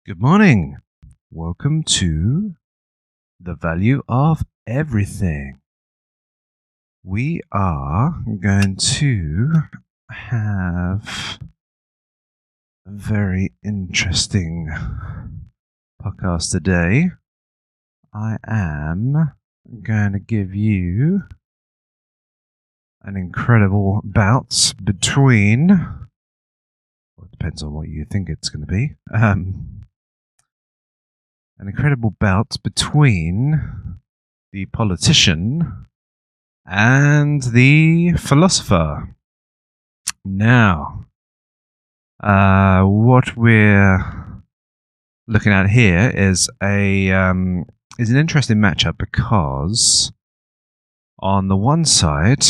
Good morning. Welcome to the value of everything. We are going to have a very interesting podcast today. I am going to give you an incredible bout between, well, it depends on what you think it's going to be, an incredible bout between the politician and the philosopher. Now, what we're looking at here is an interesting matchup because on the one side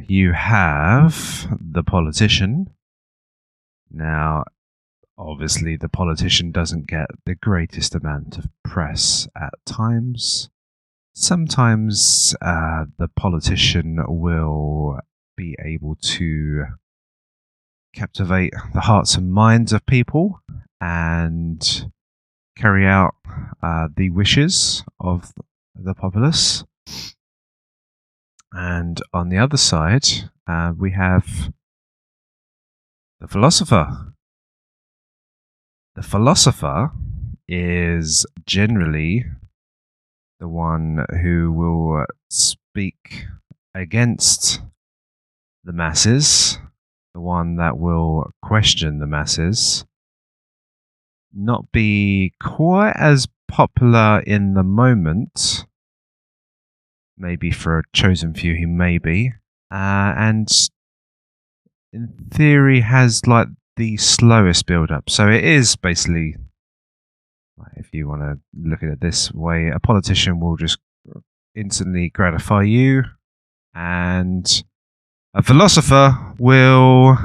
you have the politician. Now, obviously, the politician doesn't get the greatest amount of press at times. Sometimes the politician will be able to captivate the hearts and minds of people and carry out the wishes of the populace. And on the other side, we have the philosopher. The philosopher is generally the one who will speak against the masses, the one that will question the masses, not be quite as popular in the moment, maybe for a chosen few he may be, and in theory has like the slowest build-up. So it is basically, if you want to look at it this way, a politician will just instantly gratify you, and a philosopher will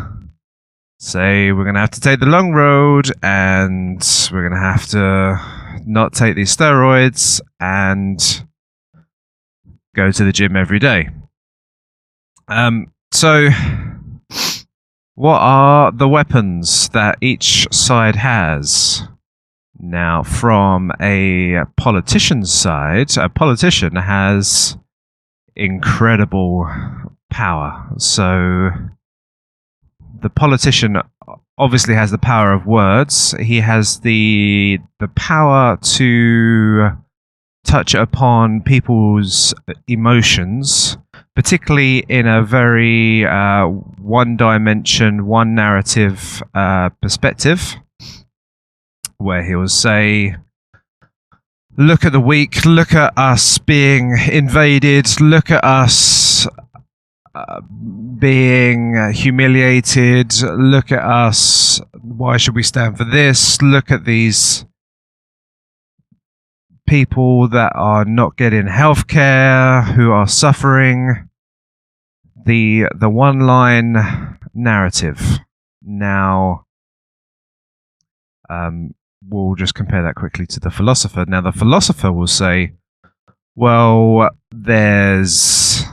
say we're going to have to take the long road, and we're going to have to not take these steroids and go to the gym every day. So what are the weapons that each side has? Now, from a politician's side, a politician has incredible power. So the politician obviously has the power of words. He has the power to touch upon people's emotions, particularly in a very one-dimension, one-narrative perspective, where he will say, look at the weak, look at us being invaded, look at us being humiliated, look at us, why should we stand for this, look at these people that are not getting healthcare, who are suffering. The one-line narrative. Now, we'll just compare that quickly to the philosopher. Now, the philosopher will say, well, there's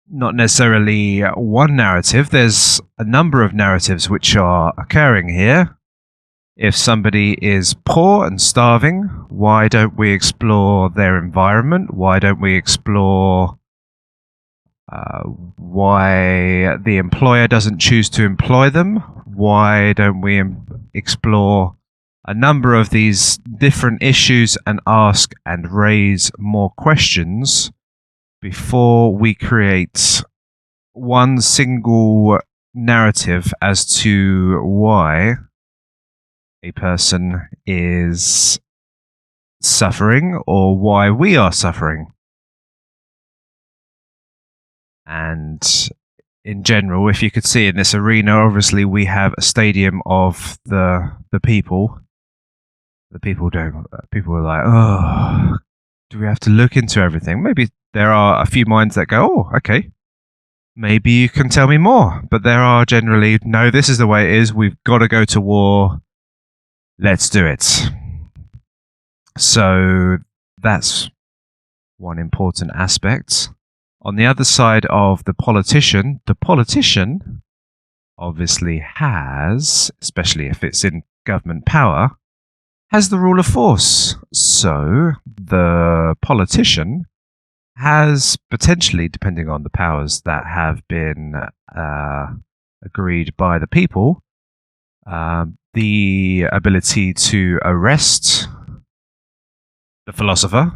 not necessarily one narrative. There's a number of narratives which are occurring here. If somebody is poor and starving, why don't we explore their environment? Why don't we explore why the employer doesn't choose to employ them? Why don't we explore a number of these different issues and ask and raise more questions before we create one single narrative as to why a person is suffering or why we are suffering? And in general, if you could see in this arena, obviously we have a stadium of the people. The people don't. People are like, oh, do we have to look into everything? Maybe there are a few minds that go, oh, okay, maybe you can tell me more. But there are generally, no, this is the way it is. We've got to go to war. Let's do it. So that's one important aspect. On the other side of the politician obviously has, especially if it's in government power, has the rule of force. So the politician has potentially, depending on the powers that have been agreed by the people, the ability to arrest the philosopher,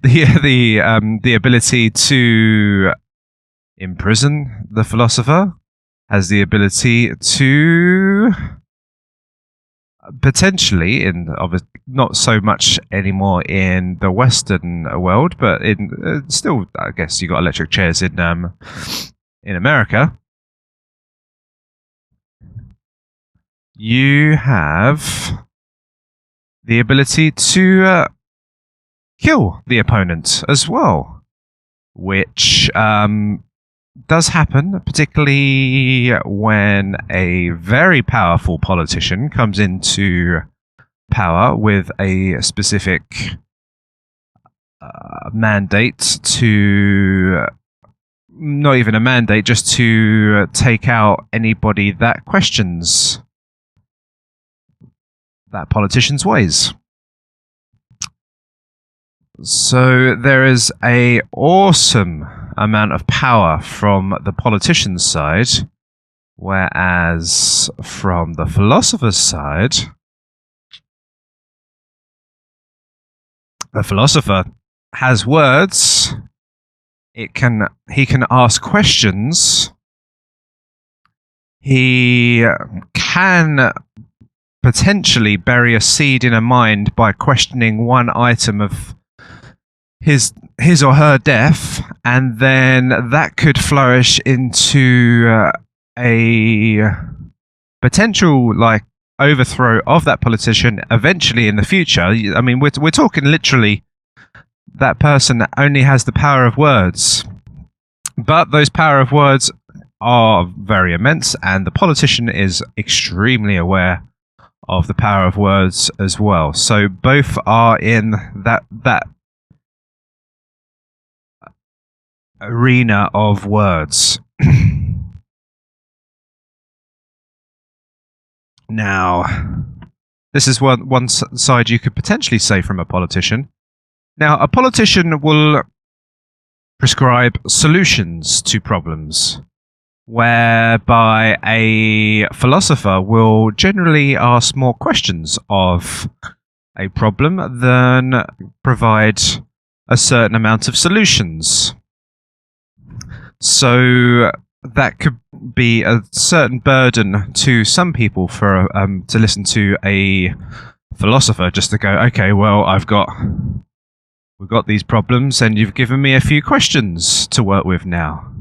the ability to imprison the philosopher, has the ability to potentially, not so much anymore in the Western world, but in still, I guess you got electric chairs in America. You have the ability to kill the opponent as well, which does happen, particularly when a very powerful politician comes into power with a specific mandate to, not even a mandate, just to take out anybody that questions that politician's ways. So there is a awesome amount of power from the politician's side, whereas from the philosopher's side, the philosopher has words. He can ask questions. He can potentially bury a seed in a mind by questioning one item of his or her death, and then that could flourish into a potential overthrow of that politician eventually in the future. I mean, we're talking literally that person only has the power of words, but those power of words are very immense, and the politician is extremely aware of the power of words as well. So both are in that arena of words. Now, this is one side you could potentially say from a politician. Now, a politician will prescribe solutions to problems, whereby a philosopher will generally ask more questions of a problem than provide a certain amount of solutions. So that could be a certain burden to some people for to listen to a philosopher, just to go, okay, well, we've got these problems, and you've given me a few questions to work with now.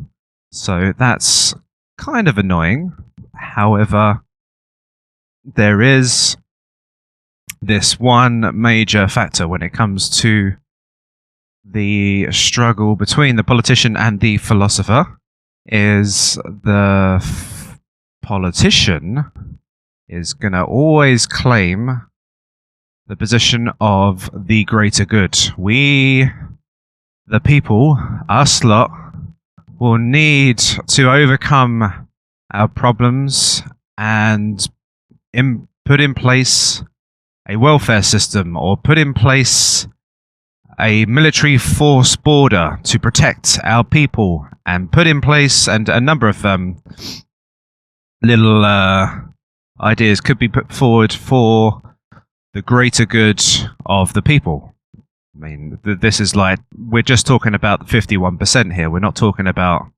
So that's kind of annoying. However, there is this one major factor when it comes to the struggle between the politician and the philosopher, is the politician is going to always claim the position of the greater good. We, the people, us lot, will need to overcome our problems and put in place a welfare system, or put in place a military force border to protect our people, and put in place, and a number of little ideas could be put forward for the greater good of the people. I mean, this is we're just talking about the 51% here. We're not talking about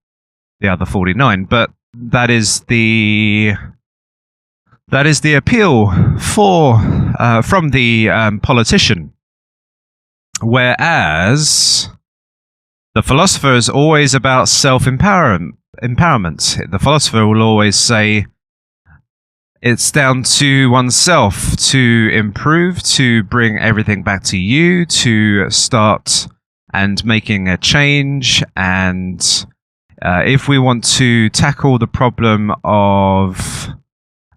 the other 49%, but that is the appeal from the politician. Whereas the philosopher is always about self-empowerment. The philosopher will always say it's down to oneself to improve, to bring everything back to you, to start and making a change. And if we want to tackle the problem of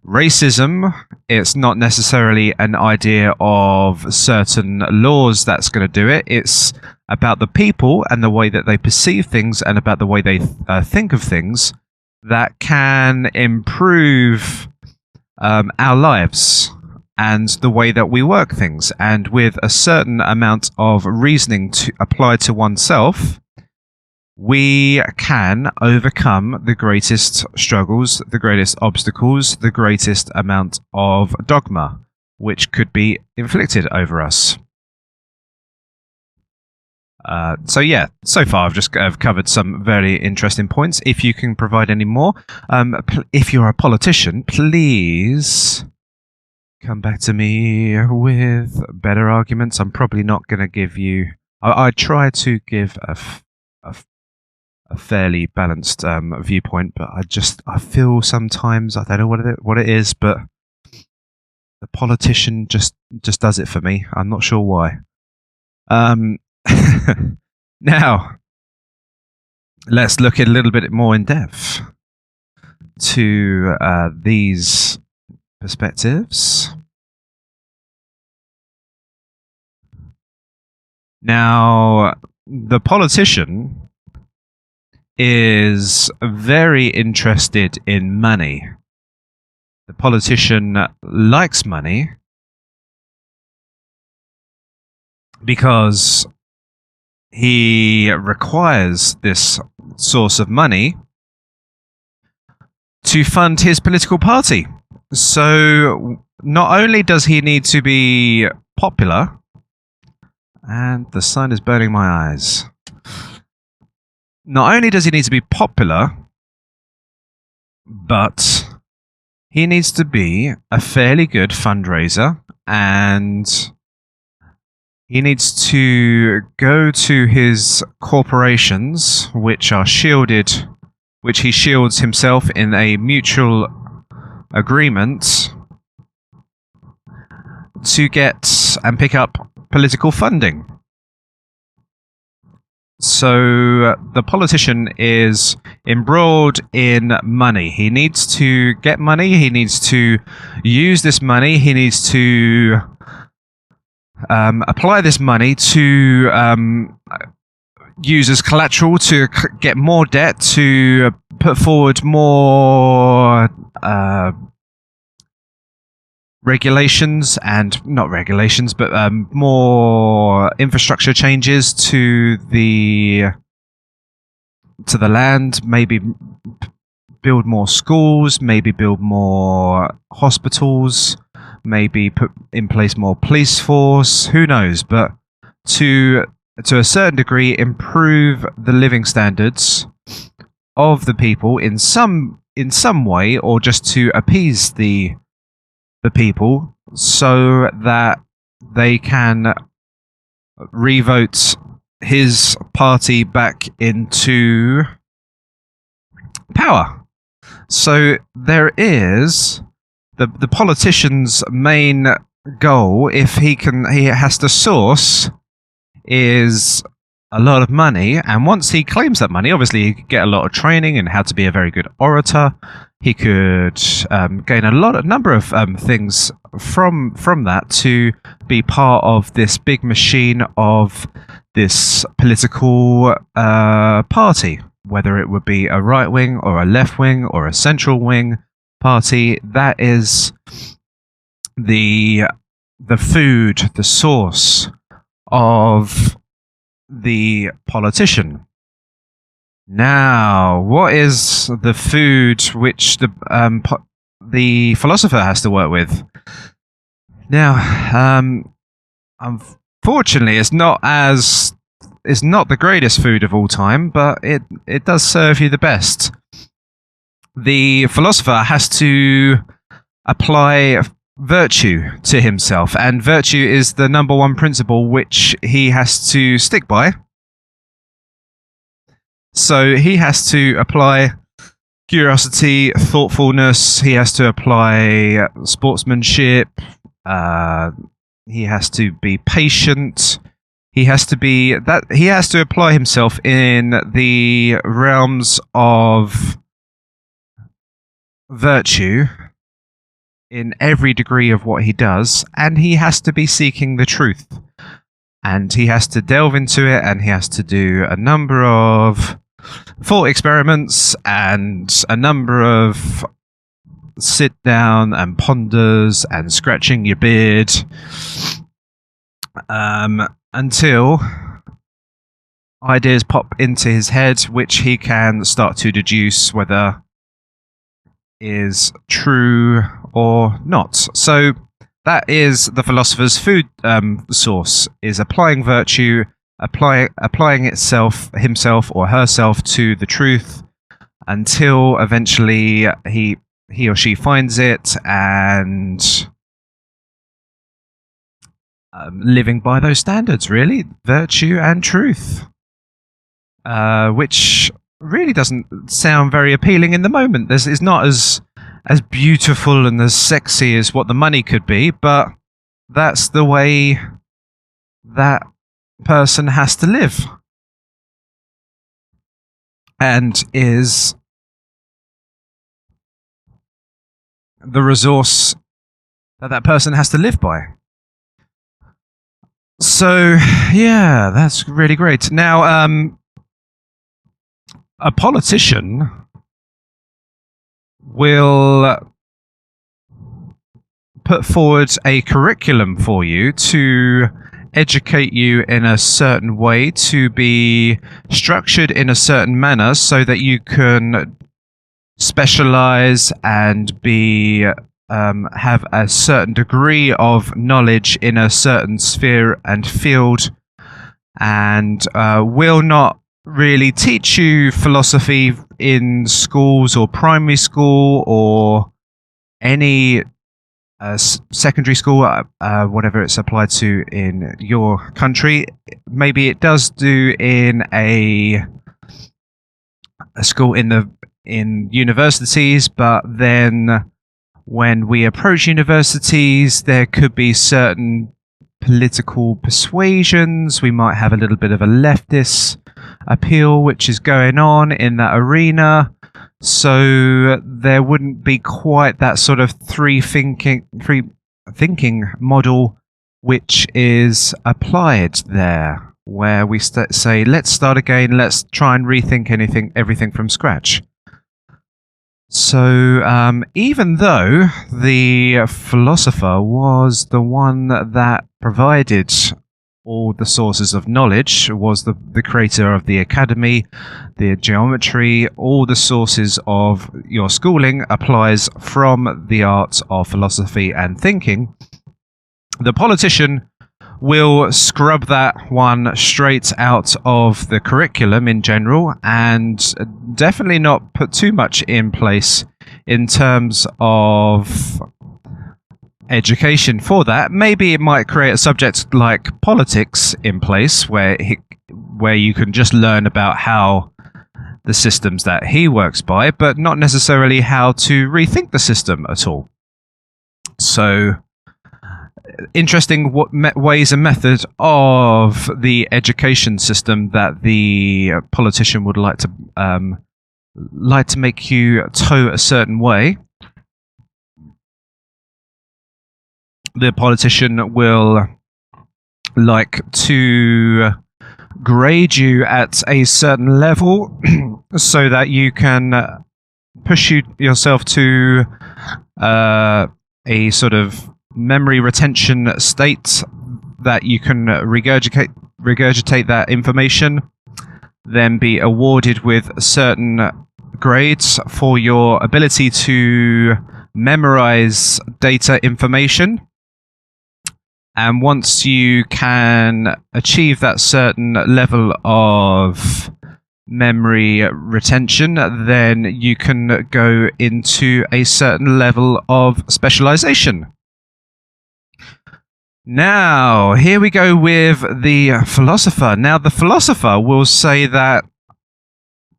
racism, it's not necessarily an idea of certain laws that's going to do it. It's about the people and the way that they perceive things, and about the way they think of things, that can improve our lives and the way that we work things. And with a certain amount of reasoning to apply to oneself, we can overcome the greatest struggles, the greatest obstacles, the greatest amount of dogma which could be inflicted over us. So far I've covered some very interesting points. If you can provide any more, if you're a politician, please come back to me with better arguments. I'm probably not going to give you... I try to give a fairly balanced viewpoint, but I feel sometimes, I don't know what it is, but the politician just does it for me. I'm not sure why. Now, let's look at a little bit more in depth to these perspectives. Now, the politician is very interested in money. The politician likes money because he requires this source of money to fund his political party. So not only does he need to be popular, and the sun is burning my eyes. Not only does he need to be popular, but he needs to be a fairly good fundraiser, and he needs to go to his corporations, which are shielded, which he shields himself in a mutual agreement to get and pick up political funding. So the politician is embroiled in money. He needs to get money. He needs to use this money. He needs to apply this money to use as collateral to get more debt, to put forward more regulations, and not regulations, but more infrastructure changes to the land. Maybe build more schools, maybe build more hospitals, maybe put in place more police force. Who knows? But to a certain degree, improve the living standards of the people in some way, or just to appease the people so that they can revote his party back into power. So there is the politician's main goal, if he has to source, is a lot of money. And once he claims that money, obviously he could get a lot of training in how to be a very good orator. He could gain a number of things from that to be part of this big machine of this political party, whether it would be a right wing or a left wing or a central wing party. That is the food, the source of the politician. Now, what is the food which the philosopher has to work with? Now, unfortunately, it's not the greatest food of all time, but it does serve you the best. The philosopher has to apply virtue to himself, and virtue is the number one principle which he has to stick by. So he has to apply curiosity, thoughtfulness. He has to apply sportsmanship. He has to be patient. He has to apply himself in the realms of virtue in every degree of what he does, and he has to be seeking the truth. And he has to delve into it, and he has to do a number of thought experiments and a number of sit down and ponders and scratching your beard until ideas pop into his head, which he can start to deduce whether is true or not. So that is the philosopher's food source, is applying virtue, applying himself or herself to the truth until eventually he or she finds it and living by those standards, really, virtue and truth, which really doesn't sound very appealing in the moment. This is not as beautiful and as sexy as what the money could be, but that's the way that person has to live and is the resource that person has to live by. So, yeah, that's really great. Now, a politician will put forward a curriculum for you to educate you in a certain way, to be structured in a certain manner so that you can specialize and be have a certain degree of knowledge in a certain sphere and field, and will not really teach you philosophy in schools or primary school or any secondary school, whatever it's applied to in your country. Maybe it does do in a school in universities, but then when we approach universities, there could be certain political persuasions. We might have a little bit of a leftist appeal which is going on in that arena, so there wouldn't be quite that sort of free thinking model which is applied there, where we say, let's start again, let's try and rethink everything from scratch. So even though the philosopher was the one that provided all the sources of knowledge, was the creator of the academy, the geometry, all the sources of your schooling applies from the art of philosophy and thinking, the politician will scrub that one straight out of the curriculum in general, and definitely not put too much in place in terms of education for that. Maybe it might create a subject like politics in place, where you can just learn about how the systems that he works by, but not necessarily how to rethink the system at all. So interesting ways and methods of the education system that the politician would like to make you toe a certain way. The politician will like to grade you at a certain level so that you can push yourself to a sort of memory retention state that you can regurgitate that information, then be awarded with certain grades for your ability to memorize data information. And once you can achieve that certain level of memory retention, then you can go into a certain level of specialization. Now, here we go with the philosopher. Now, the philosopher will say that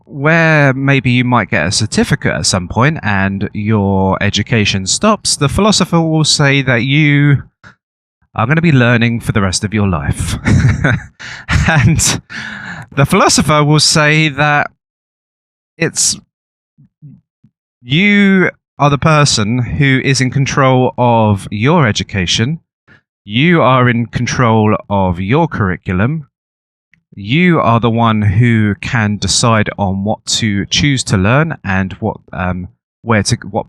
where maybe you might get a certificate at some point and your education stops, the philosopher will say that you are going to be learning for the rest of your life. And the philosopher will say that you are the person who is in control of your education. You are in control of your curriculum. You are the one who can decide on what to choose to learn and what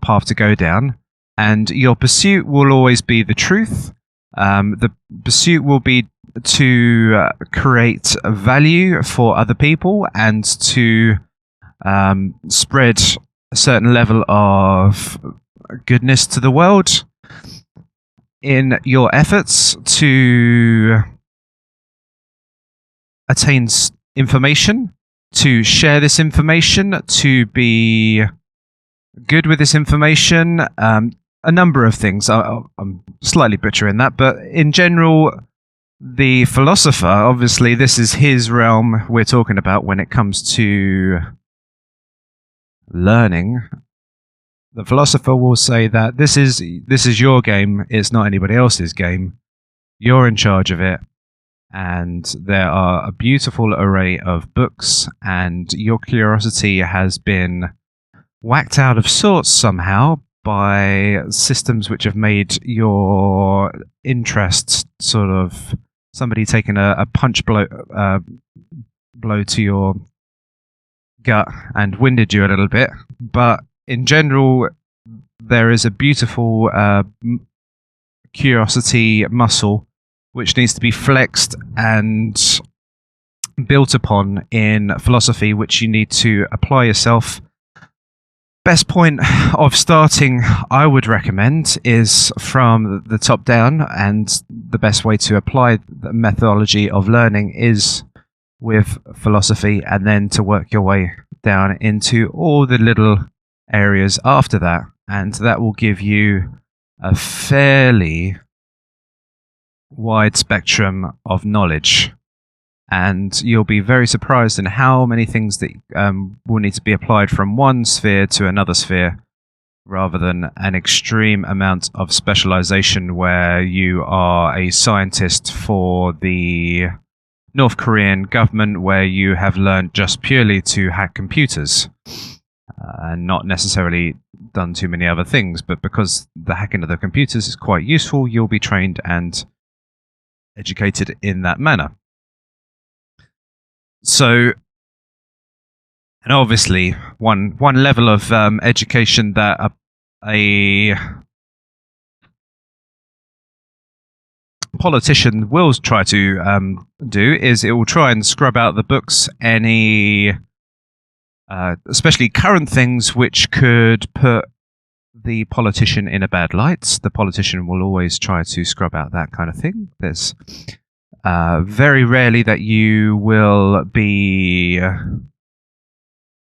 path to go down. And your pursuit will always be the truth. The pursuit will be to create value for other people and to spread a certain level of goodness to the world in your efforts to attain information, to share this information, to be good with this information, a number of things. I'm slightly butchering that, but in general, the philosopher, obviously, this is his realm we're talking about when it comes to learning. The philosopher will say that this is your game, it's not anybody else's game. You're in charge of it. And there are a beautiful array of books, and your curiosity has been whacked out of sorts somehow by systems which have made your interests sort of somebody taking a punch blow to your gut and winded you a little bit. But in general, there is a beautiful curiosity muscle which needs to be flexed and built upon in philosophy, which you need to apply yourself. Best point of starting, I would recommend, is from the top down, and the best way to apply the methodology of learning is with philosophy, and then to work your way down into all the little areas after that, and that will give you a fairly wide spectrum of knowledge, and you'll be very surprised in how many things that will need to be applied from one sphere to another sphere, rather than an extreme amount of specialization where you are a scientist for the North Korean government, where you have learned just purely to hack computers and not necessarily done too many other things. But because the hacking of the computers is quite useful, you'll be trained and educated in that manner. So, and obviously, one level of education that a politician will try to do is it will try and scrub out the books any, especially current things which could put the politician in a bad light. The politician will always try to scrub out that kind of thing. There's very rarely that you will be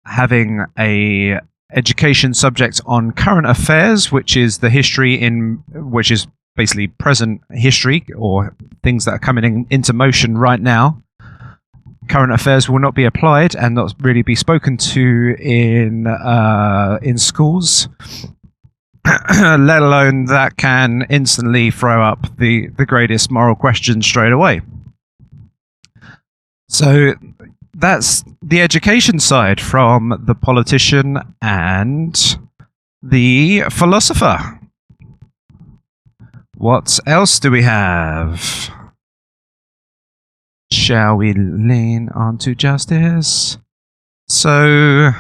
having a education subject on current affairs, which is the history which is basically present history or things that are coming into motion right now. Current affairs will not be applied and not really be spoken to in schools. Let alone that can instantly throw up the greatest moral question straight away. So that's the education side from the politician and the philosopher. What else do we have? Shall we lean onto justice? So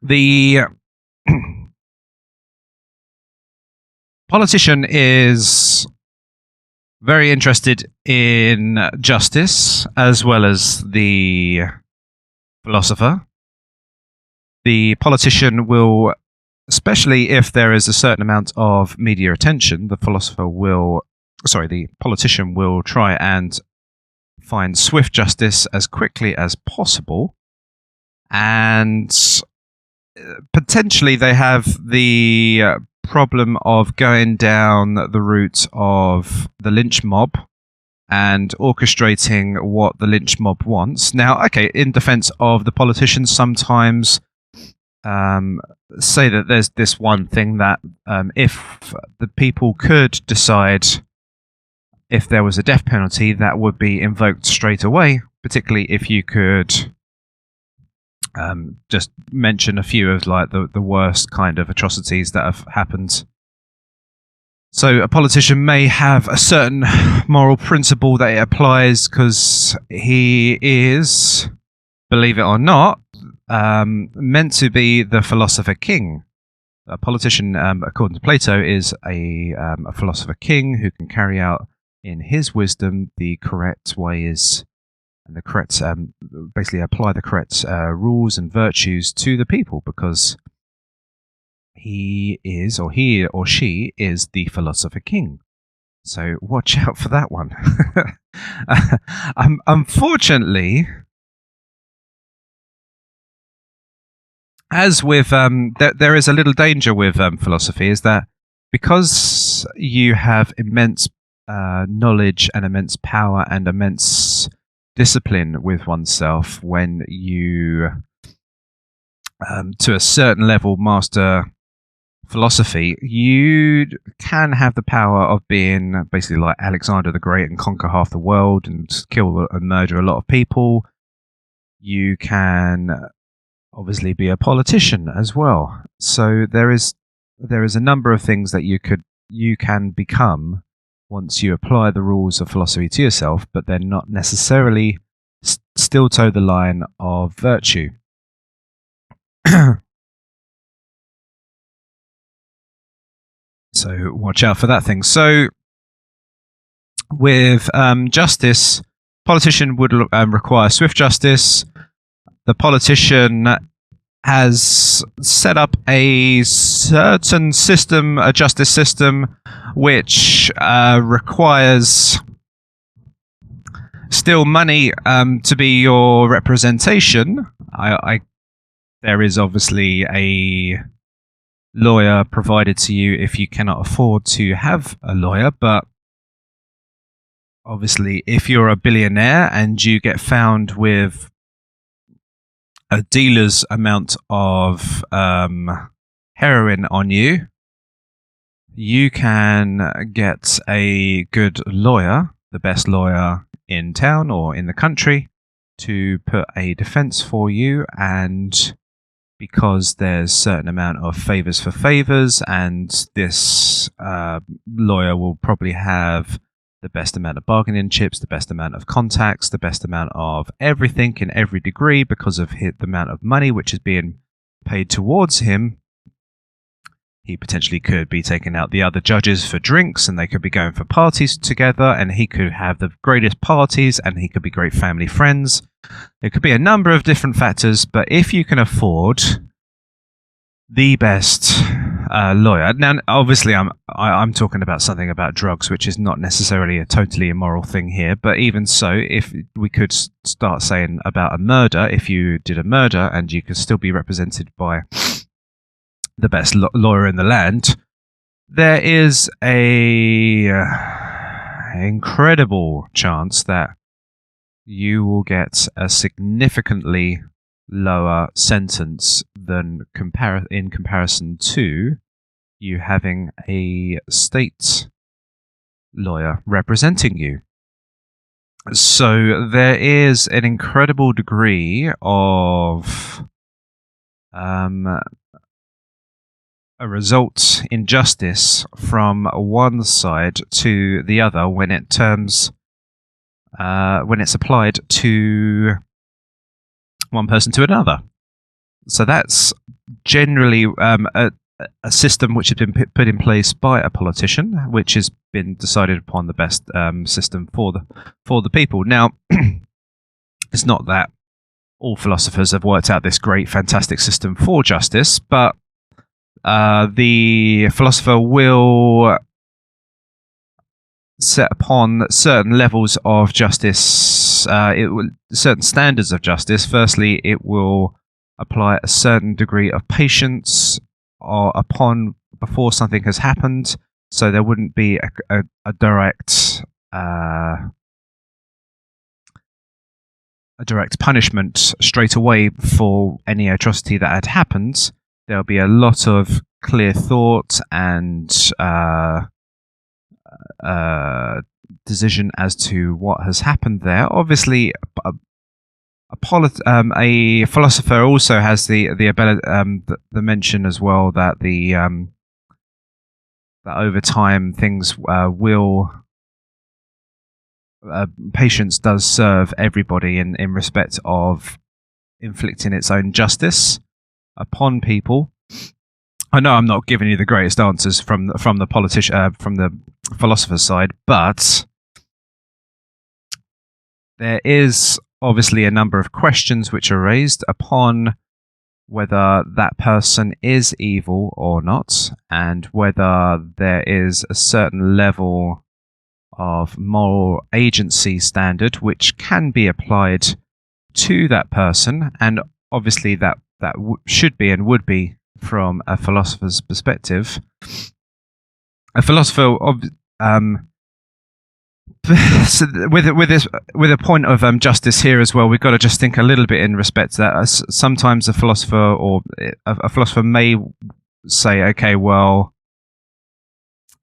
the politician is very interested in justice, as well as the philosopher. The politician will, especially if there is a certain amount of media attention, the politician will try and find swift justice as quickly as possible, and potentially they have the problem of going down the route of the lynch mob and orchestrating what the lynch mob wants. Now, okay, in defense of the politicians, sometimes say that there's this one thing that if the people could decide if there was a death penalty, that would be invoked straight away, particularly if you could just mention a few of like the worst kind of atrocities that have happened So a politician may have a certain moral principle that it applies because he is, believe it or not, meant to be the philosopher king. A politician, according to Plato, is a philosopher king who can carry out in his wisdom the correct ways and the correct, basically apply the correct rules and virtues to the people, because he or she is the philosopher king. So watch out for that one. Unfortunately, as with there is a little danger with philosophy, is that because you have immense knowledge and immense power and immense discipline with oneself, when you to a certain level master philosophy, you can have the power of being basically like Alexander the Great and conquer half the world and kill and murder a lot of people. You can obviously be a politician as well. So there is a number of things that you can become once you apply the rules of philosophy to yourself, but they're not necessarily still toe the line of virtue. So watch out for that thing. So with justice, politician would require swift justice. The politician has set up a certain system, a justice system, which requires still money to be your representation. There is obviously a lawyer provided to you if you cannot afford to have a lawyer, but obviously if you're a billionaire and you get found with a dealer's amount of heroin on you, you can get a good lawyer, the best lawyer in town or in the country, to put a defense for you. And because there's a certain amount of favors for favors, and this lawyer will probably have the best amount of bargaining chips, the best amount of contacts, the best amount of everything in every degree, because of the amount of money which is being paid towards him. He potentially could be taking out the other judges for drinks, and they could be going for parties together, and he could have the greatest parties, and he could be great family friends. It could be a number of different factors, but if you can afford the best lawyer, now obviously I'm talking about something about drugs, which is not necessarily a totally immoral thing here, but even so, if we could start saying about a murder, if you did a murder and you could still be represented by the best lawyer in the land, there is a incredible chance that you will get a significantly lower sentence than in comparison to you having a state lawyer representing you. So there is an incredible degree of a result in justice from one side to the other when it's applied to one person to another. So that's generally a system which has been put in place by a politician, which has been decided upon the best system for the people. Now, it's not that all philosophers have worked out this great, fantastic system for justice, but the philosopher will set upon certain levels of justice, certain standards of justice. Firstly, it will apply a certain degree of patience before something has happened, so there wouldn't be a direct punishment straight away for any atrocity that had happened. There'll be a lot of clear thought and decision as to what has happened there. Obviously, a philosopher also has the ability, the mention as well that the that over time things patience does serve everybody in respect of inflicting its own justice upon people. I know I'm not giving you the greatest answers from the from the philosopher's side, but there is obviously a number of questions which are raised upon whether that person is evil or not, and whether there is a certain level of moral agency standard which can be applied to that person, and obviously that should be and would be from a philosopher's perspective. A philosopher so with a point of justice here as well, we've got to just think a little bit in respect to that. Sometimes a philosopher may say, okay, well,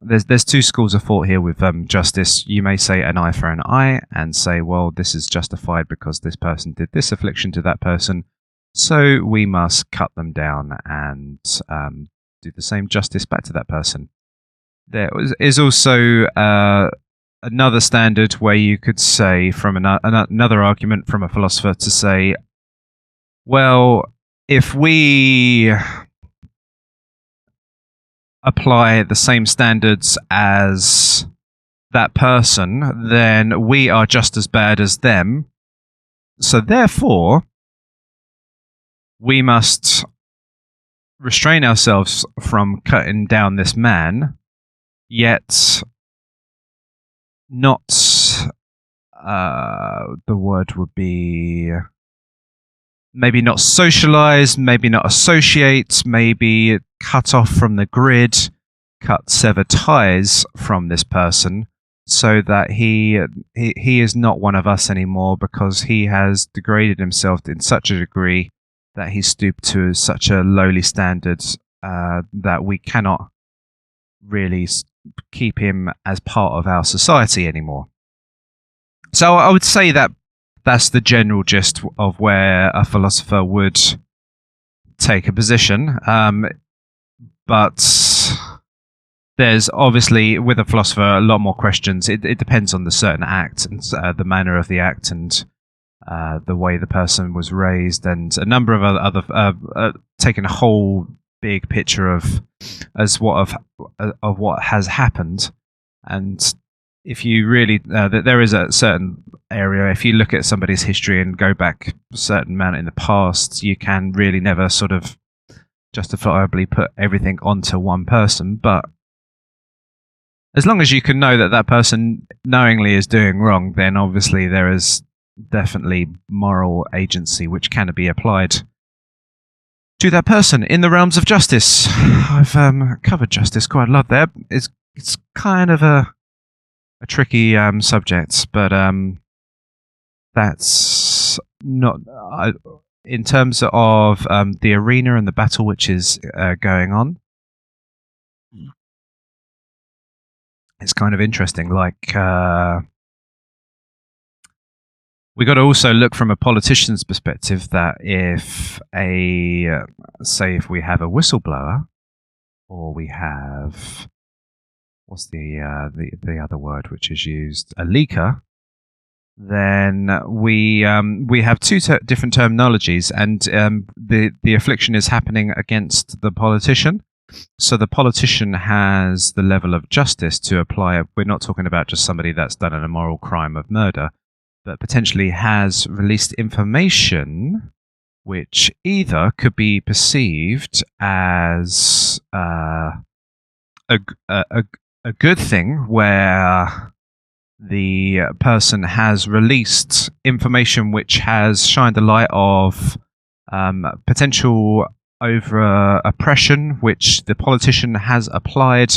there's two schools of thought here with justice. You may say an eye for an eye and say, well, this is justified because this person did this affliction to that person, so we must cut them down and do the same justice back to that person. There is also another standard where you could say, from another argument from a philosopher, to say, well, if we apply the same standards as that person, then we are just as bad as them. So therefore, we must restrain ourselves from cutting down this man, yet not, the word would be, maybe not socialize, maybe not associate, maybe cut off from the grid, sever ties from this person, so that he is not one of us anymore, because he has degraded himself in such a degree that he stooped to such a lowly standard that we cannot really keep him as part of our society anymore. So I would say that that's the general gist of where a philosopher would take a position. But there's obviously, with a philosopher, a lot more questions. It depends on the certain act and the manner of the act, and the way the person was raised, and a number of other taking a whole big picture of what has happened. And if you really there is a certain area, if you look at somebody's history and go back a certain amount in the past, you can really never sort of justifiably put everything onto one person. But as long as you can know that that person knowingly is doing wrong, then obviously there is definitely moral agency which can be applied to that person in the realms of justice. I've covered justice quite a lot there. It's kind of a tricky subject, but that's not in terms of the arena and the battle which is going on. It's kind of interesting. Like, we got to also look from a politician's perspective that if if we have a whistleblower, or we have, what's the other word which is used, a leaker, then we have two different terminologies, and the affliction is happening against the politician. So the politician has the level of justice to apply. We're not talking about just somebody that's done an immoral crime of murder, but potentially has released information which either could be perceived as a good thing, where the person has released information which has shined a light of potential over oppression, which the politician has applied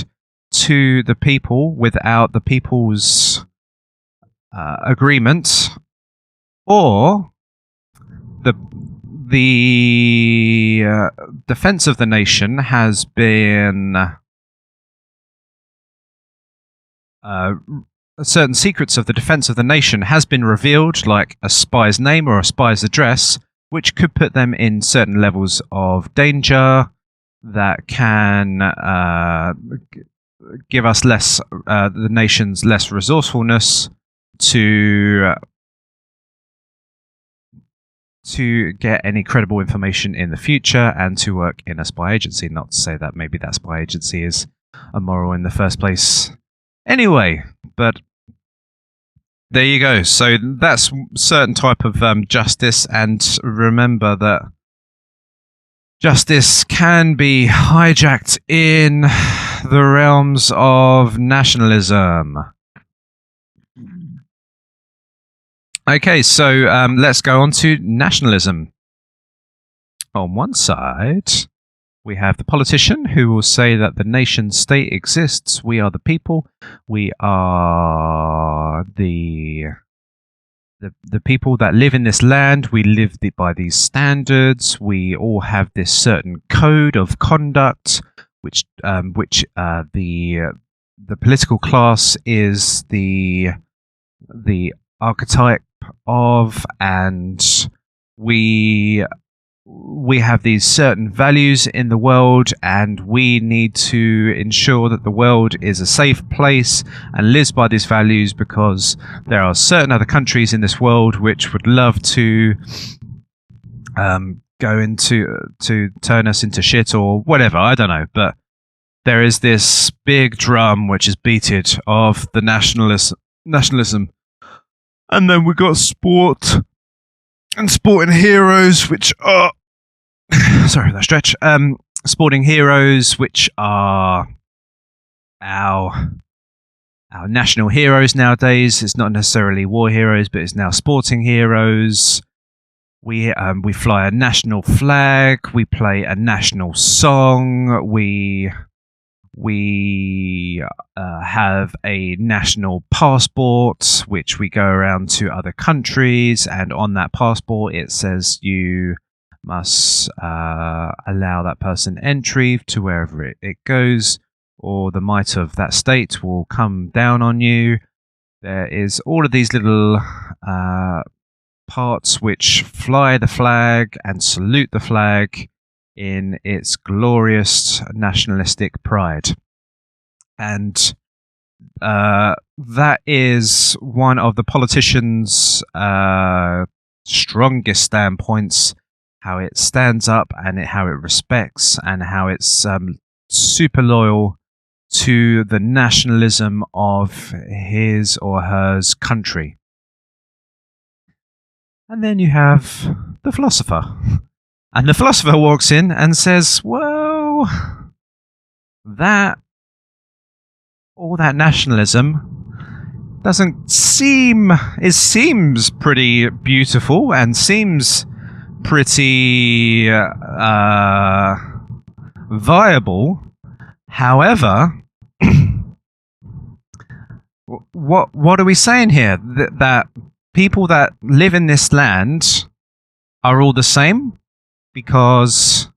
to the people without the people's agreement, or the defense of the nation has been certain secrets of the defense of the nation has been revealed, like a spy's name or a spy's address, which could put them in certain levels of danger that can give us less, the nations less resourcefulness to get any credible information in the future and to work in a spy agency. Not to say that maybe that spy agency is immoral in the first place anyway, but there you go. So that's certain type of justice, and remember that justice can be hijacked in the realms of nationalism. Okay, so let's go on to nationalism. On one side, we have the politician who will say that the nation state exists. We are the people. We are the people that live in this land. We live by these standards. We all have this certain code of conduct, which the political class is the archetype of, and we have these certain values in the world, and we need to ensure that the world is a safe place and lives by these values, because there are certain other countries in this world which would love to go into to turn us into shit or whatever. I don't know, but there is this big drum which is beated of the nationalism. And then we've got sport and sporting heroes, which are sorry for that stretch. Sporting heroes, which are our national heroes nowadays. It's not necessarily war heroes, but it's now sporting heroes. We fly a national flag. We play a national song. We have a national passport, which we go around to other countries, and on that passport it says you must allow that person entry to wherever it goes, or the might of that state will come down on you. There is all of these little parts which fly the flag and salute the flag in its glorious nationalistic pride. And that is one of the politicians' strongest standpoints, how it stands up and how it respects and how it's super loyal to the nationalism of his or her country. And then you have the philosopher. And the philosopher walks in and says, well, all that nationalism doesn't seem... It seems pretty beautiful and seems pretty viable. However, what are we saying here? That people that live in this land are all the same? Because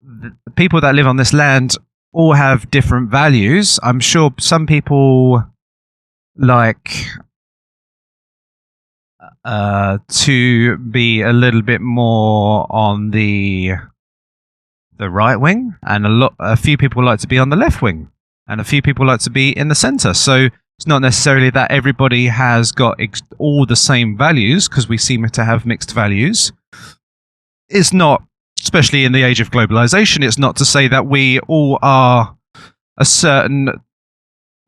the people that live on this land all have different values. I'm sure some people like to be a little bit more on the right wing, and a few people like to be on the left wing, and a few people like to be in the center. So it's not necessarily that everybody has got all the same values, because we seem to have mixed values. It's not, especially in the age of globalization, it's not to say that we all are a certain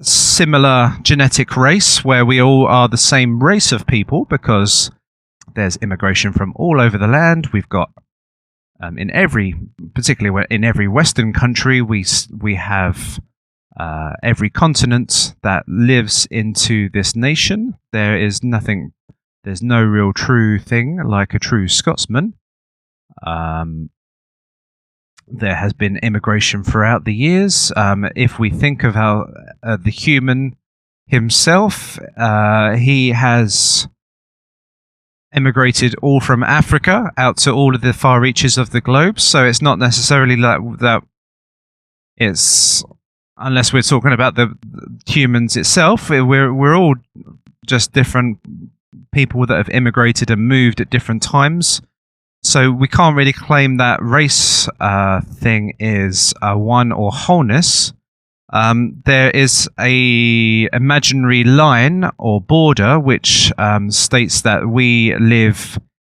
similar genetic race where we all are the same race of people, because there's immigration from all over the land. We've got particularly in every Western country, we have every continent that lives into this nation. There's no real true thing like a true Scotsman. There has been immigration throughout the years. If we think of how the human himself, he has immigrated all from Africa out to all of the far reaches of the globe. So it's not necessarily like that. It's, unless we're talking about the humans itself, we're all just different people that have immigrated and moved at different times. So we can't really claim that race thing is one or wholeness. There is a imaginary line or border which states that we live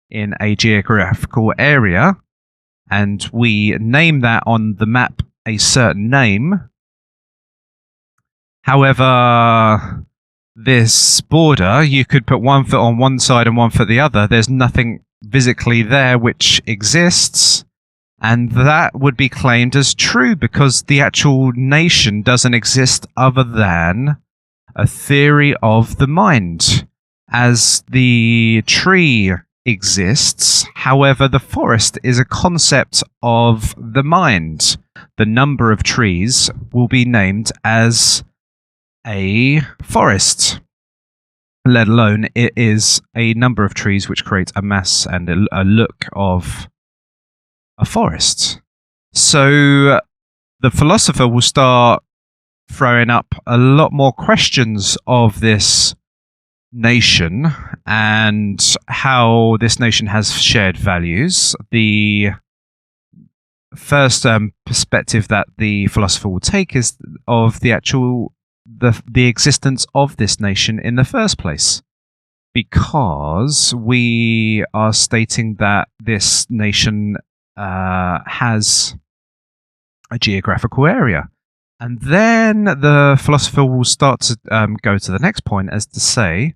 in a geographical area, and we name that on the map a certain name. However, this border, you could put one foot on one side and one foot the other. There's nothing physically there which exists, and that would be claimed as true because the actual nation doesn't exist other than a theory of the mind. As the tree exists, however, the forest is a concept of the mind. The number of trees will be named as a forest, let alone it is a number of trees which create a mass and a look of a forest. So the philosopher will start throwing up a lot more questions of this nation and how this nation has shared values. The first perspective that the philosopher will take is of the actual the existence of this nation in the first place, because we are stating that this nation has a geographical area. And then the philosopher will start to go to the next point as to say,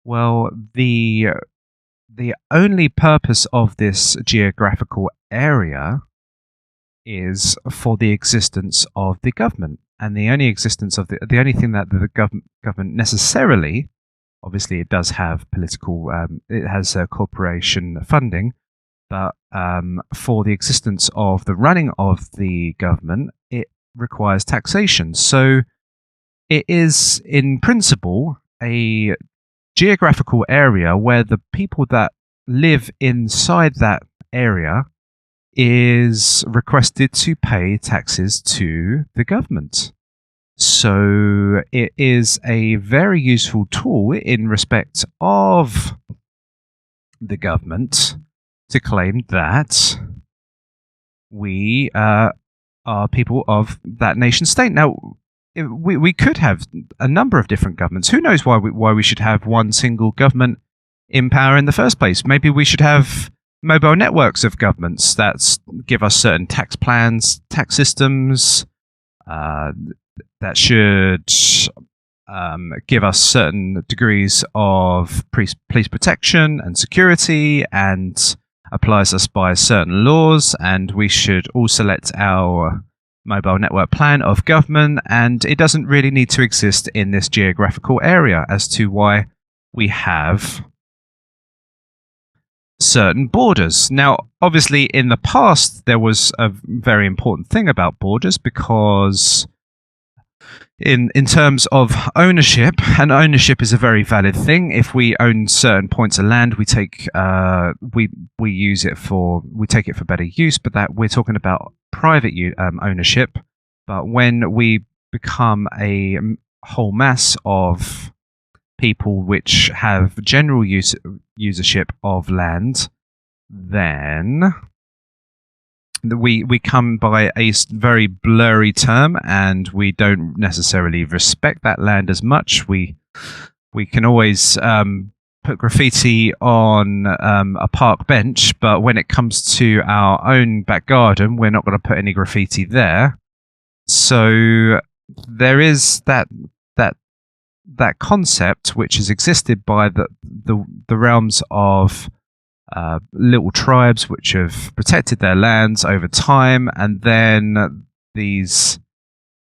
well, the only purpose of this geographical area is for the existence of the government. And the only existence of the only thing that the government necessarily, obviously it does have political, it has corporation funding, but for the existence of the running of the government, it requires taxation. So it is, in principle, a geographical area where the people that live inside that area is requested to pay taxes to the government. So it is a very useful tool in respect of the government to claim that we are people of that nation state. Now, we could have a number of different governments. Who knows why we should have one single government in power in the first place? Maybe we should have mobile networks of governments that give us certain tax plans, tax systems, that should give us certain degrees of police protection and security, and applies us by certain laws, and we should all select our mobile network plan of government, and it doesn't really need to exist in this geographical area as to why we have certain borders. Now, obviously, in the past, there was a very important thing about borders, because in terms of ownership, and ownership is a very valid thing. If we own certain points of land, we take we take it for better use, but that we're talking about private ownership. But when we become a whole mass of people which have general usership of land, then we come by a very blurry term, and we don't necessarily respect that land as much. We can always put graffiti on a park bench, but when it comes to our own back garden, we're not going to put any graffiti there. So there is that concept which has existed by the realms of little tribes which have protected their lands over time, and then these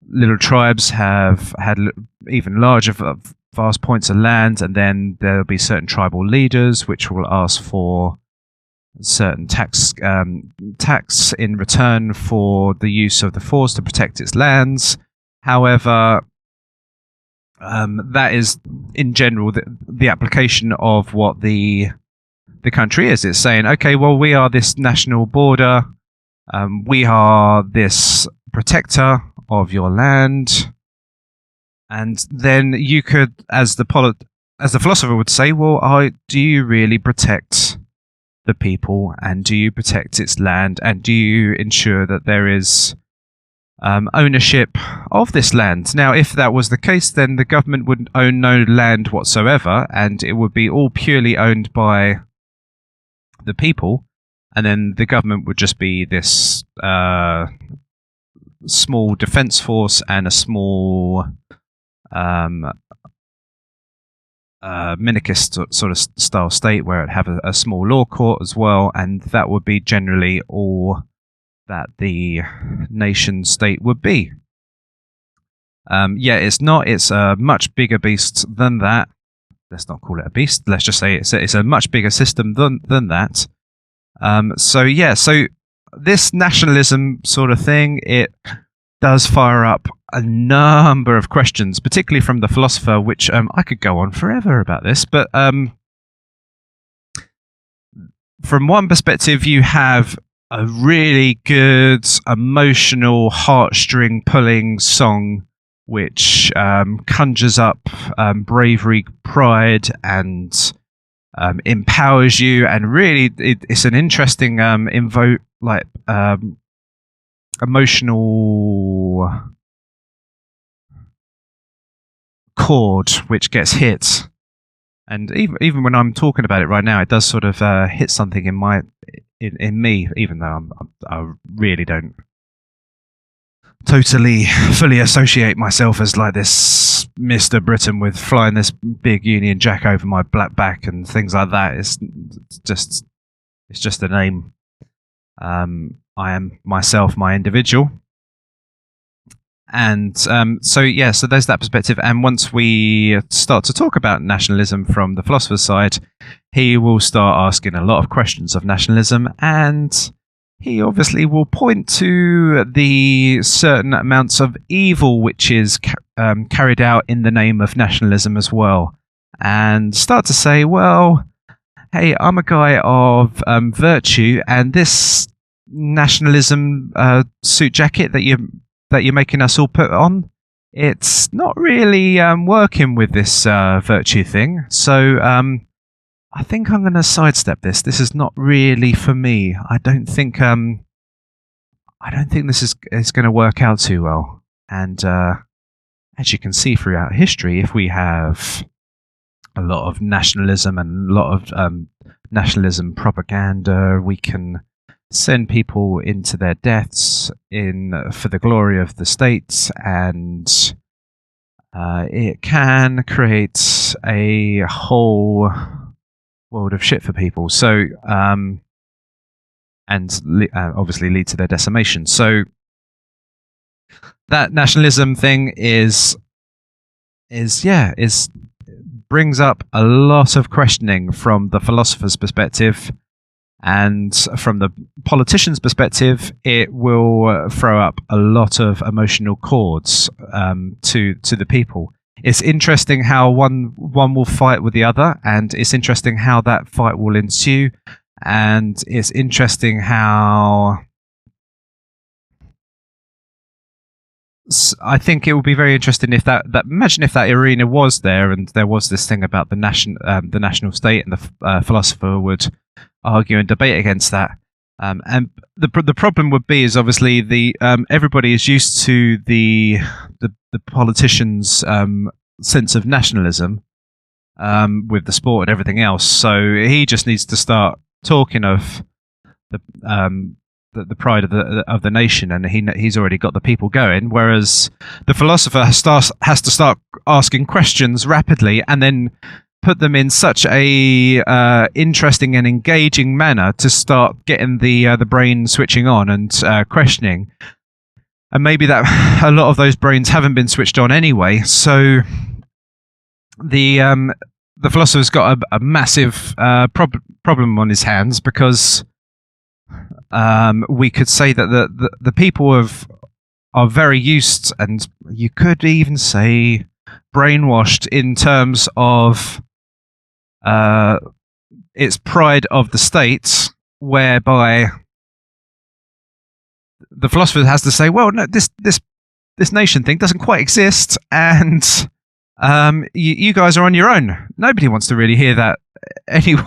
little tribes have had even larger vast points of land, and then there'll be certain tribal leaders which will ask for certain tax in return for the use of the force to protect its lands. However, that is in general the application of what the country is. It's saying, okay, well, we are this national border, we are this protector of your land, and then you could, as the philosopher would say, well, do you really protect the people, and do you protect its land, and do you ensure that there is ownership of this land. Now, if that was the case, then the government would own no land whatsoever, and it would be all purely owned by the people, and then the government would just be this small defense force and a small minarchist sort of style state where it'd have a small law court as well, and that would be generally all that the nation state would be. It's not. It's a much bigger beast than that. Let's not call it a beast. Let's just say it's a much bigger system than that. So this nationalism sort of thing, it does fire up a number of questions, particularly from the philosopher, which I could go on forever about this, but from one perspective, you have a really good, emotional, heartstring pulling song which conjures up bravery, pride, and empowers you, and really it's an interesting emotional chord which gets hit. And even when I'm talking about it right now, it does sort of hit something in me, even though I really don't totally fully associate myself as like this Mr. Britain with flying this big Union Jack over my black back and things like that. It's just a name. I am myself, my individual. And so there's that perspective. And once we start to talk about nationalism from the philosopher's side, he will start asking a lot of questions of nationalism, and he obviously will point to the certain amounts of evil which is carried out in the name of nationalism as well, and start to say, well, hey, I'm a guy of virtue, and this nationalism suit jacket that you're making us all put on, it's not really working with this virtue thing. So I think I'm going to sidestep this. This is not really for me. I don't think this is going to work out too well. And as you can see throughout history, if we have a lot of nationalism and a lot of nationalism propaganda, we can send people into their deaths for the glory of the state, and it can create a whole world of shit for people. So, obviously lead to their decimation. So that nationalism thing brings up a lot of questioning from the philosopher's perspective. And from the politician's perspective, it will throw up a lot of emotional chords to the people. It's interesting how one will fight with the other, and it's interesting how that fight will ensue, and it's interesting how I think it would be very interesting if that imagine if that arena was there and there was this thing about the national state, and the philosopher would argue and debate against that. And the problem would be is obviously everybody is used to the politicians' sense of nationalism with the sport and everything else. So he just needs to start talking of the pride of the nation, and he's already got the people going. Whereas the philosopher has to start asking questions rapidly, and then put them in such a interesting and engaging manner to start getting the brain switching on and questioning. And maybe that a lot of those brains haven't been switched on anyway. So the philosopher's got a massive problem on his hands, because we could say that the people are very used, and you could even say brainwashed, in terms of its pride of the state, whereby the philosopher has to say, well, no, this nation thing doesn't quite exist, and you guys are on your own. Nobody wants to really hear that anyway.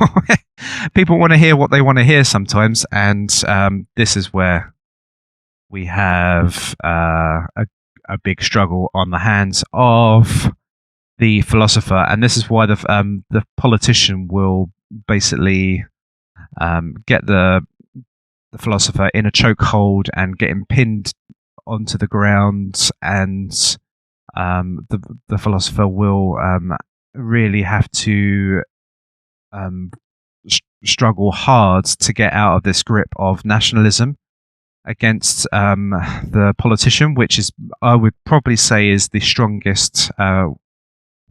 People want to hear what they want to hear sometimes, and this is where we have a big struggle on the hands of the philosopher, and this is why the politician will basically get the philosopher in a chokehold and get him pinned onto the ground, and the philosopher will really have to struggle hard to get out of this grip of nationalism against the politician, which is, I would probably say, is the strongest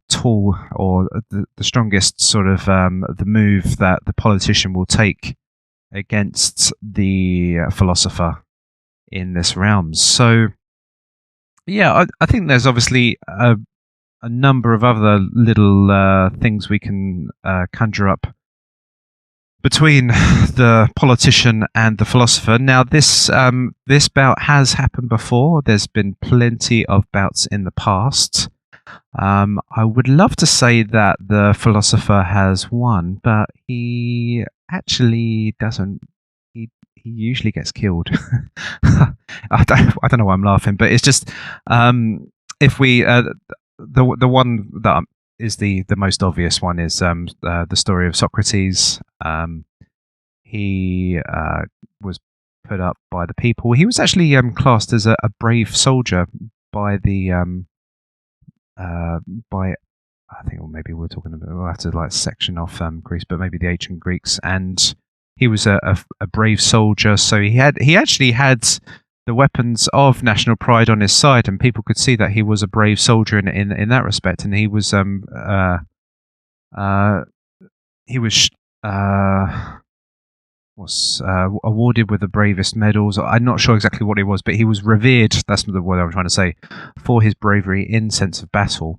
tool, or the strongest sort of the move that the politician will take against the philosopher in this realm. So yeah, I think there's obviously a number of other little things we can conjure up between the politician and the philosopher. Now, this bout has happened before. There's been plenty of bouts in the past. I would love to say that the philosopher has won, but he actually doesn't. He usually gets killed. I don't know why I'm laughing, but it's just if we the one that is the most obvious one is the story of Socrates. He was put up by the people. He was actually classed as a brave soldier by the by, I think, or maybe we're talking about, we'll have to like section off Greece, but maybe the ancient Greeks. And he was a brave soldier, so he actually had the weapons of national pride on his side, and people could see that he was a brave soldier in that respect. And he was was awarded with the bravest medals. I'm not sure exactly what it was, but he was revered, that's the word I'm trying to say, for his bravery in sense of battle.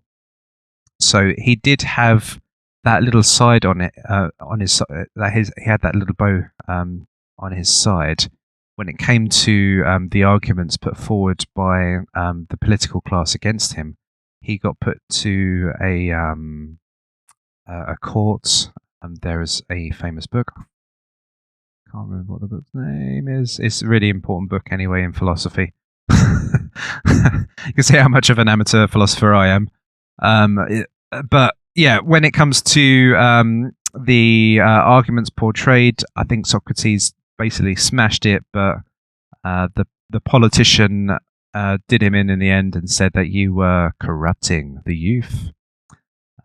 So he did have that little side on it, on his he had that little bow on his side when it came to the arguments put forward by the political class against him. He got put to a court. There is a famous book. I can't remember what the book's name is. It's a really important book anyway in philosophy. You can see how much of an amateur philosopher I am. But yeah, when it comes to the arguments portrayed, I think Socrates basically smashed it, but the politician did him in the end and said that you were corrupting the youth.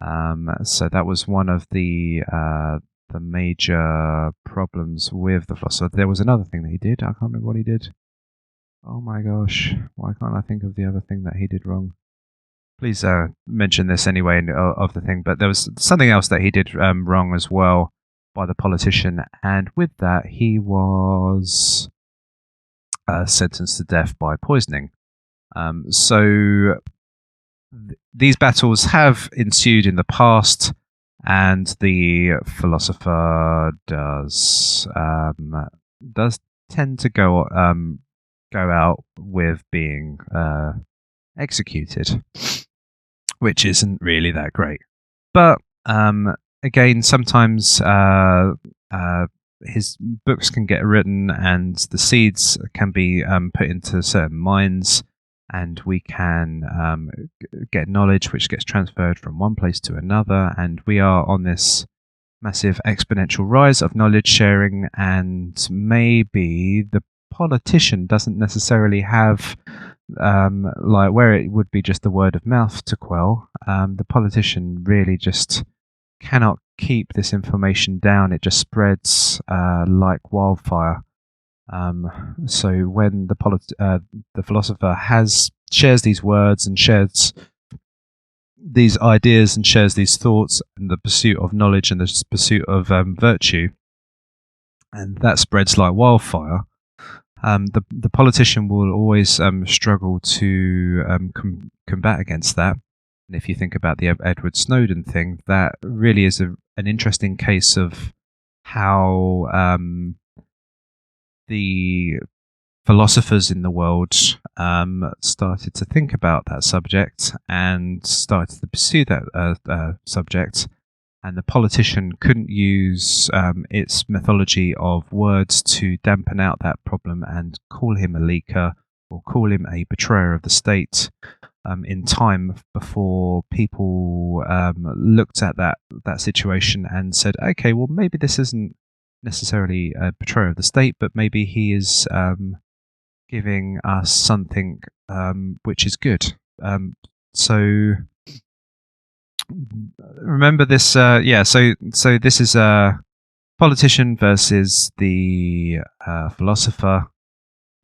So that was one of the major problems with the philosopher. There was another thing that he did. I can't remember what he did. Oh my gosh, why can't I think of the other thing that he did wrong? Please mention this anyway of the thing. But there was something else that he did wrong as well by the politician, and with that he was sentenced to death by poisoning. So these battles have ensued in the past, and the philosopher does tend to go out with being executed, which isn't really that great. But again, sometimes his books can get written, and the seeds can be put into certain minds, and we can get knowledge which gets transferred from one place to another, and we are on this massive exponential rise of knowledge sharing. And maybe the politician doesn't necessarily have like where it would be just the word of mouth to quell. The politician really just cannot keep this information down. It just spreads like wildfire. So when the philosopher shares these words and shares these ideas and shares these thoughts and the pursuit of knowledge and the pursuit of virtue, and that spreads like wildfire, the politician will always struggle to combat against that. And if you think about the Edward Snowden thing, that really is an interesting case of how the philosophers in the world started to think about that subject and started to pursue that subject, and the politician couldn't use its methodology of words to dampen out that problem and call him a leaker or call him a betrayer of the state in time before people looked at that situation and said, okay, well, maybe this isn't necessarily a betrayer of the state, but maybe he is giving us something which is good. So remember this. So this is a politician versus the philosopher.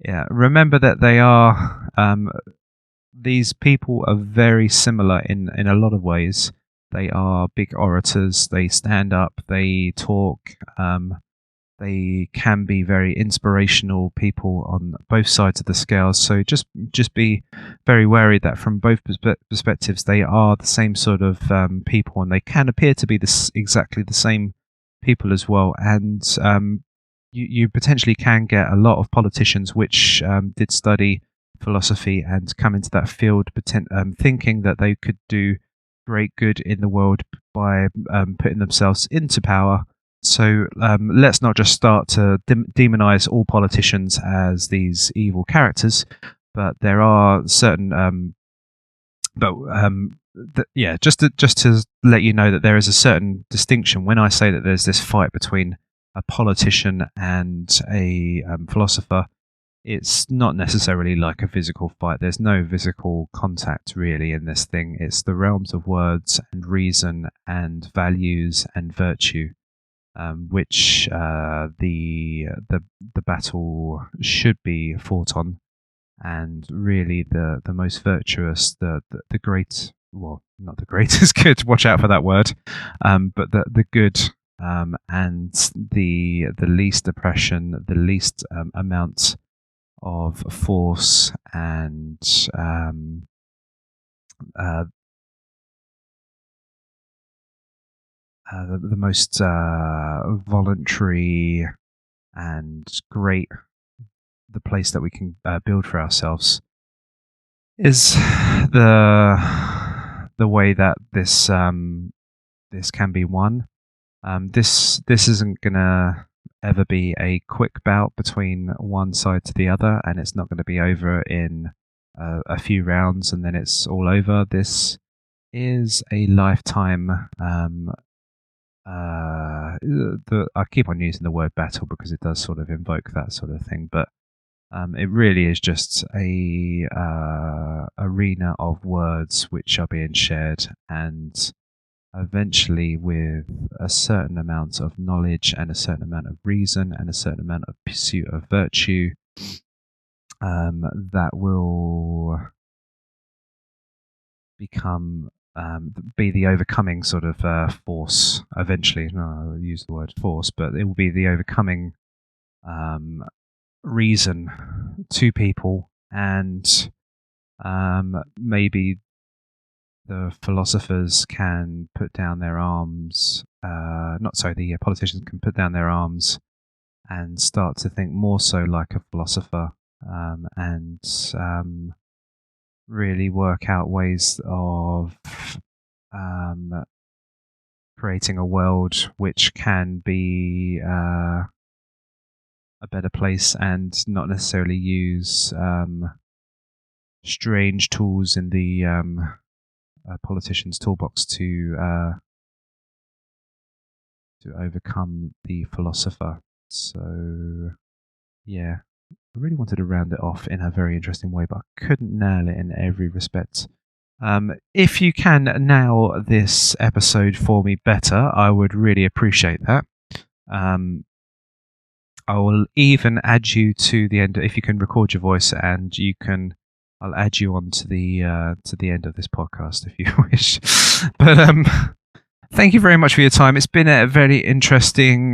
Yeah, remember that they are these people are very similar in a lot of ways. They are big orators. They stand up. They talk. They can be very inspirational people on both sides of the scale. So just be very wary that from both perspectives, they are the same sort of people, and they can appear to be exactly the same people as well. And you potentially can get a lot of politicians which did study philosophy and come into that field thinking that they could do great good in the world by putting themselves into power. So let's not just start to demonize all politicians as these evil characters, but there are certain just to let you know that there is a certain distinction when I say that there's this fight between a politician and a philosopher. It's not necessarily like a physical fight. There's no physical contact really in this thing. It's the realms of words and reason and values and virtue, which the battle should be fought on. And really, the most virtuous, the great, well, not the greatest good. Watch out for that word. But the good and the least oppression, the least amount of force and the most voluntary and great, the place that we can build for ourselves is the way that this can be won. This isn't gonna ever be a quick bout between one side to the other, and it's not going to be over in a few rounds and then it's all over. This is a lifetime. I keep on using the word battle because it does sort of invoke that sort of thing, but it really is just a arena of words which are being shared, and eventually with a certain amount of knowledge and a certain amount of reason and a certain amount of pursuit of virtue, that will become be the overcoming sort of force eventually. No, I'll use the word force, but it will be the overcoming reason to people, and maybe the philosophers can put down their arms, the politicians can put down their arms and start to think more so like a philosopher, and really work out ways of creating a world which can be a better place, and not necessarily use strange tools in the politician's toolbox to overcome the philosopher. So, yeah, I really wanted to round it off in a very interesting way, but I couldn't nail it in every respect. If you can nail this episode for me better, I would really appreciate that. I will even add you to the end if you can record your voice, and I'll add you on to the end of this podcast if you wish. But thank you very much for your time. It's been a very interesting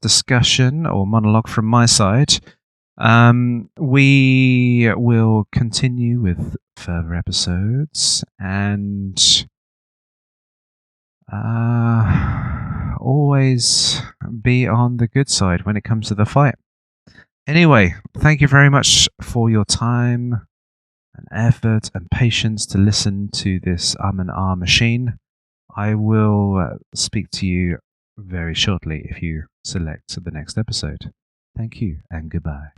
discussion or monologue from my side. We will continue with further episodes, and always be on the good side when it comes to the fight. Anyway, thank you very much for your time and effort and patience to listen to this and ah machine. I will speak to you very shortly if you select the next episode. Thank you and goodbye.